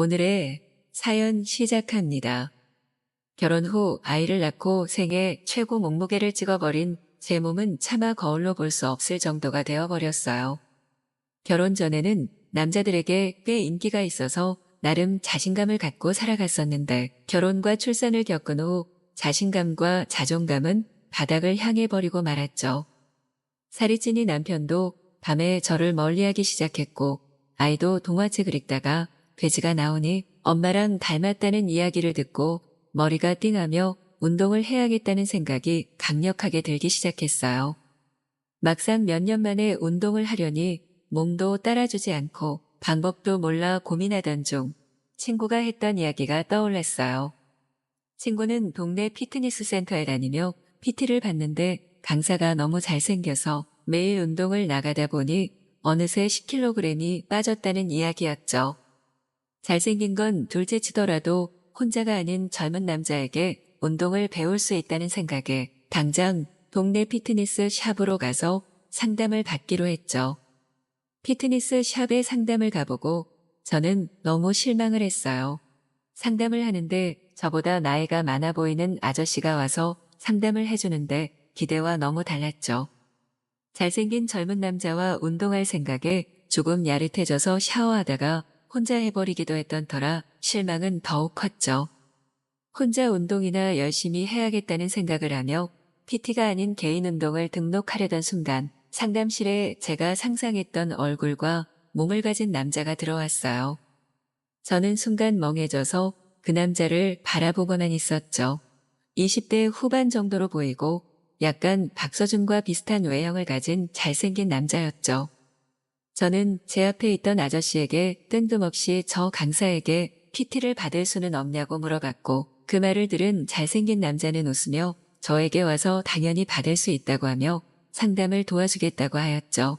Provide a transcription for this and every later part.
오늘의 사연 시작합니다. 결혼 후 아이를 낳고 생애 최고 몸무게를 찍어버린 제 몸은 차마 거울로 볼 수 없을 정도가 되어버렸어요. 결혼 전에는 남자들에게 꽤 인기가 있어서 나름 자신감을 갖고 살아갔었는데 결혼과 출산을 겪은 후 자신감과 자존감은 바닥을 향해 버리고 말았죠. 살이 찌니 남편도 밤에 저를 멀리하기 시작했고 아이도 동화책을 읽다가 돼지가 나오니 엄마랑 닮았다는 이야기를 듣고 머리가 띵하며 운동을 해야겠다는 생각이 강력하게 들기 시작했어요. 막상 몇 년 만에 운동을 하려니 몸도 따라주지 않고 방법도 몰라 고민하던 중 친구가 했던 이야기가 떠올랐어요. 친구는 동네 피트니스 센터에 다니며 PT를 받는데 강사가 너무 잘생겨서 매일 운동을 나가다 보니 어느새 10kg이 빠졌다는 이야기였죠. 잘생긴 건 둘째치더라도 혼자가 아닌 젊은 남자에게 운동을 배울 수 있다는 생각에 당장 동네 피트니스 샵으로 가서 상담을 받기로 했죠. 피트니스 샵에 상담을 가보고 저는 너무 실망을 했어요. 상담을 하는데 저보다 나이가 많아 보이는 아저씨가 와서 상담을 해주는데 기대와 너무 달랐죠. 잘생긴 젊은 남자와 운동할 생각에 조금 야릇해져서 샤워하다가 혼자 해버리기도 했던 터라 실망은 더욱 컸죠. 혼자 운동이나 열심히 해야겠다는 생각을 하며 PT가 아닌 개인 운동을 등록하려던 순간 상담실에 제가 상상했던 얼굴과 몸을 가진 남자가 들어왔어요. 저는 순간 멍해져서 그 남자를 바라보고만 있었죠. 20대 후반 정도로 보이고 약간 박서준과 비슷한 외형을 가진 잘생긴 남자였죠. 저는 제 앞에 있던 아저씨에게 뜬금없이 저 강사에게 PT를 받을 수는 없냐고 물어봤고 그 말을 들은 잘생긴 남자는 웃으며 저에게 와서 당연히 받을 수 있다고 하며 상담을 도와주겠다고 하였죠.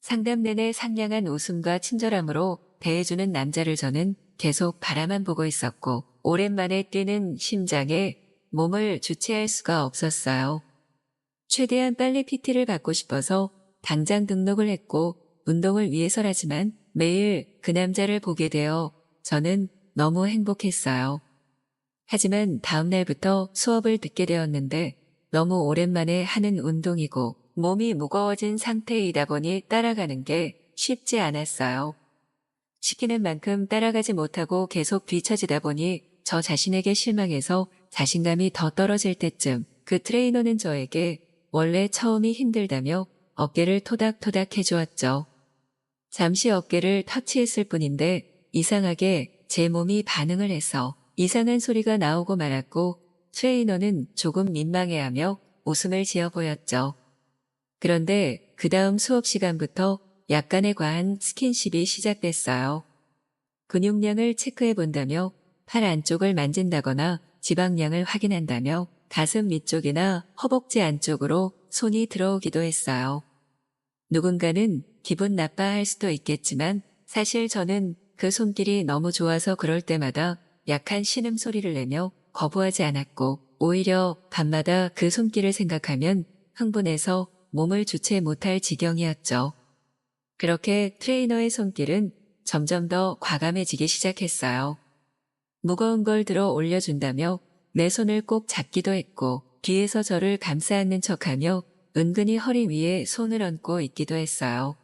상담 내내 상냥한 웃음과 친절함으로 대해주는 남자를 저는 계속 바라만 보고 있었고 오랜만에 뛰는 심장에 몸을 주체할 수가 없었어요. 최대한 빨리 PT를 받고 싶어서 당장 등록을 했고 운동을 위해서라지만 매일 그 남자를 보게 되어 저는 너무 행복했어요. 하지만 다음 날부터 수업을 듣게 되었는데 너무 오랜만에 하는 운동이고 몸이 무거워진 상태이다 보니 따라가는 게 쉽지 않았어요. 시키는 만큼 따라가지 못하고 계속 뒤처지다 보니 저 자신에게 실망해서 자신감이 더 떨어질 때쯤 그 트레이너는 저에게 원래 처음이 힘들다며 어깨를 토닥토닥 해주었죠. 잠시 어깨를 터치했을 뿐인데 이상하게 제 몸이 반응을 해서 이상한 소리가 나오고 말았고 트레이너는 조금 민망해하며 웃음을 지어 보였죠. 그런데 그 다음 수업 시간부터 약간의 과한 스킨십이 시작됐어요. 근육량을 체크해 본다며 팔 안쪽을 만진다거나 지방량을 확인한다며 가슴 위쪽이나 허벅지 안쪽으로 손이 들어오기도 했어요. 누군가는 기분 나빠할 수도 있겠지만 사실 저는 그 손길이 너무 좋아서 그럴 때마다 약한 신음소리를 내며 거부하지 않았고 오히려 밤마다 그 손길을 생각하면 흥분해서 몸을 주체 못할 지경이었죠. 그렇게 트레이너의 손길은 점점 더 과감해지기 시작했어요. 무거운 걸 들어 올려준다며 내 손을 꼭 잡기도 했고 뒤에서 저를 감싸 안는 척하며 은근히 허리 위에 손을 얹고 있기도 했어요.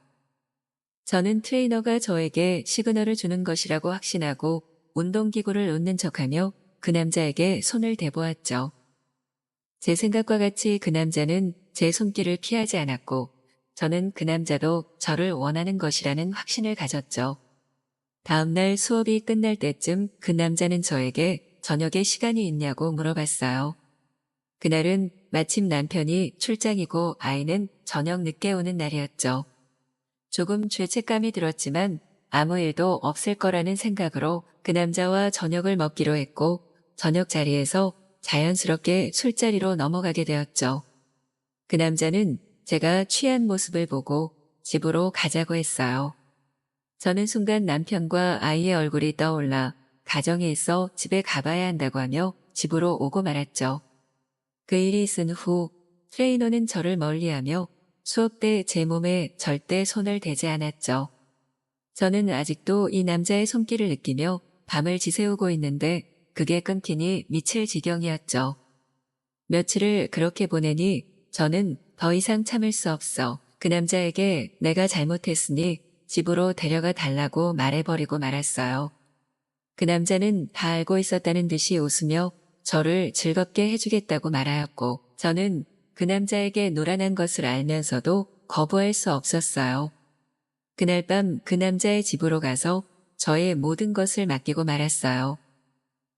저는 트레이너가 저에게 시그널을 주는 것이라고 확신하고 운동기구를 놓는 척하며 그 남자에게 손을 대보았죠. 제 생각과 같이 그 남자는 제 손길을 피하지 않았고 저는 그 남자도 저를 원하는 것이라는 확신을 가졌죠. 다음 날 수업이 끝날 때쯤 그 남자는 저에게 저녁에 시간이 있냐고 물어봤어요. 그날은 마침 남편이 출장이고 아이는 저녁 늦게 오는 날이었죠. 조금 죄책감이 들었지만 아무 일도 없을 거라는 생각으로 그 남자와 저녁을 먹기로 했고 저녁 자리에서 자연스럽게 술자리로 넘어가게 되었죠. 그 남자는 제가 취한 모습을 보고 집으로 가자고 했어요. 저는 순간 남편과 아이의 얼굴이 떠올라 가정에 있어 집에 가봐야 한다고 하며 집으로 오고 말았죠. 그 일이 있은 후 트레이너는 저를 멀리하며 수업 때 제 몸에 절대 손을 대지 않았죠. 저는 아직도 이 남자의 손길을 느끼며 밤을 지새우고 있는데 그게 끊기니 미칠 지경이었죠. 며칠을 그렇게 보내니 저는 더 이상 참을 수 없어 그 남자에게 내가 잘못했으니 집으로 데려가 달라고 말해버리고 말았어요. 그 남자는 다 알고 있었다는 듯이 웃으며 저를 즐겁게 해주겠다고 말하였고 저는 그 남자에게 노란한 것을 알면서도 거부할 수 없었어요. 그날 밤 그 남자의 집으로 가서 저의 모든 것을 맡기고 말았어요.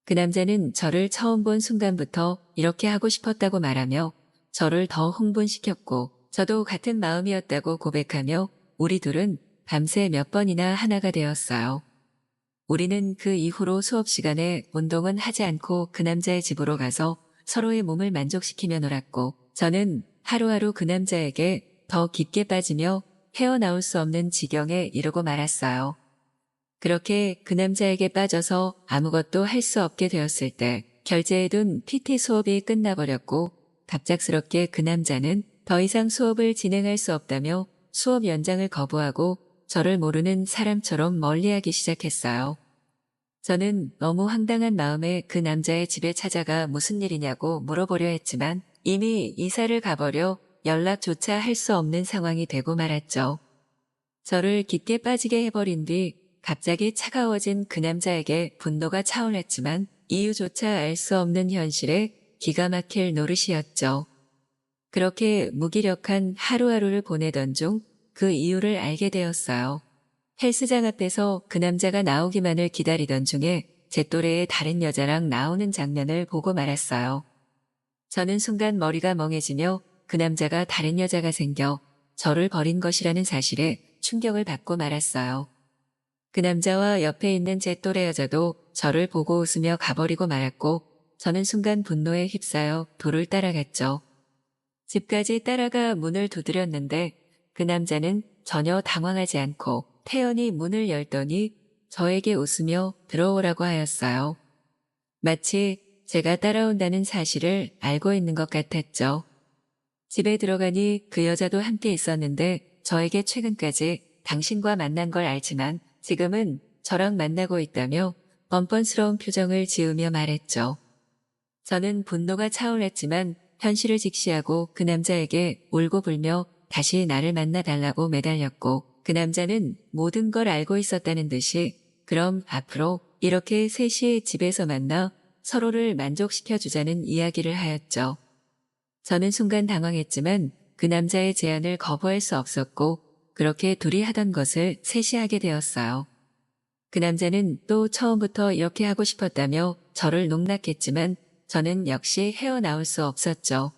그 남자는 저를 처음 본 순간부터 이렇게 하고 싶었다고 말하며 저를 더 흥분시켰고 저도 같은 마음이었다고 고백하며 우리 둘은 밤새 몇 번이나 하나가 되었어요. 우리는 그 이후로 수업 시간에 운동은 하지 않고 그 남자의 집으로 가서 서로의 몸을 만족시키며 놀았고 저는 하루하루 그 남자에게 더 깊게 빠지며 헤어나올 수 없는 지경에 이르고 말았어요. 그렇게 그 남자에게 빠져서 아무것도 할 수 없게 되었을 때 결제해둔 PT 수업이 끝나버렸고 갑작스럽게 그 남자는 더 이상 수업을 진행할 수 없다며 수업 연장을 거부하고 저를 모르는 사람처럼 멀리하기 시작했어요. 저는 너무 황당한 마음에 그 남자의 집에 찾아가 무슨 일이냐고 물어보려 했지만 이미 이사를 가버려 연락조차 할 수 없는 상황이 되고 말았죠. 저를 깊게 빠지게 해버린 뒤 갑자기 차가워진 그 남자에게 분노가 차올랐지만 이유조차 알 수 없는 현실에 기가 막힐 노릇이었죠. 그렇게 무기력한 하루하루를 보내던 중 그 이유를 알게 되었어요. 헬스장 앞에서 그 남자가 나오기만을 기다리던 중에 제 또래의 다른 여자랑 나오는 장면을 보고 말았어요. 저는 순간 머리가 멍해지며 그 남자가 다른 여자가 생겨 저를 버린 것이라는 사실에 충격을 받고 말았어요. 그 남자와 옆에 있는 제 또래 여자도 저를 보고 웃으며 가버리고 말았고 저는 순간 분노에 휩싸여 돌을 따라갔죠. 집까지 따라가 문을 두드렸는데 그 남자는 전혀 당황하지 않고 태연히 문을 열더니 저에게 웃으며 들어오라고 하였어요. 마치 제가 따라온다는 사실을 알고 있는 것 같았죠. 집에 들어가니 그 여자도 함께 있었는데 저에게 최근까지 당신과 만난 걸 알지만 지금은 저랑 만나고 있다며 뻔뻔스러운 표정을 지으며 말했죠. 저는 분노가 차올랐지만 현실을 직시하고 그 남자에게 울고불며 다시 나를 만나달라고 매달렸고 그 남자는 모든 걸 알고 있었다는 듯이 그럼 앞으로 이렇게 셋이 집에서 만나 서로를 만족시켜주자는 이야기를 하였죠. 저는 순간 당황했지만 그 남자의 제안을 거부할 수 없었고 그렇게 둘이 하던 것을 셋이 하게 되었어요. 그 남자는 또 처음부터 이렇게 하고 싶었다며 저를 농락했지만 저는 역시 헤어나올 수 없었죠.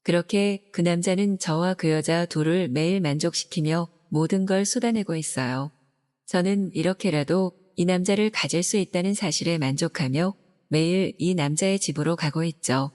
그렇게 그 남자는 저와 그 여자 둘을 매일 만족시키며 모든 걸 쏟아내고 있어요. 저는 이렇게라도 이 남자를 가질 수 있다는 사실에 만족하며 매일 이 남자의 집으로 가고 있죠.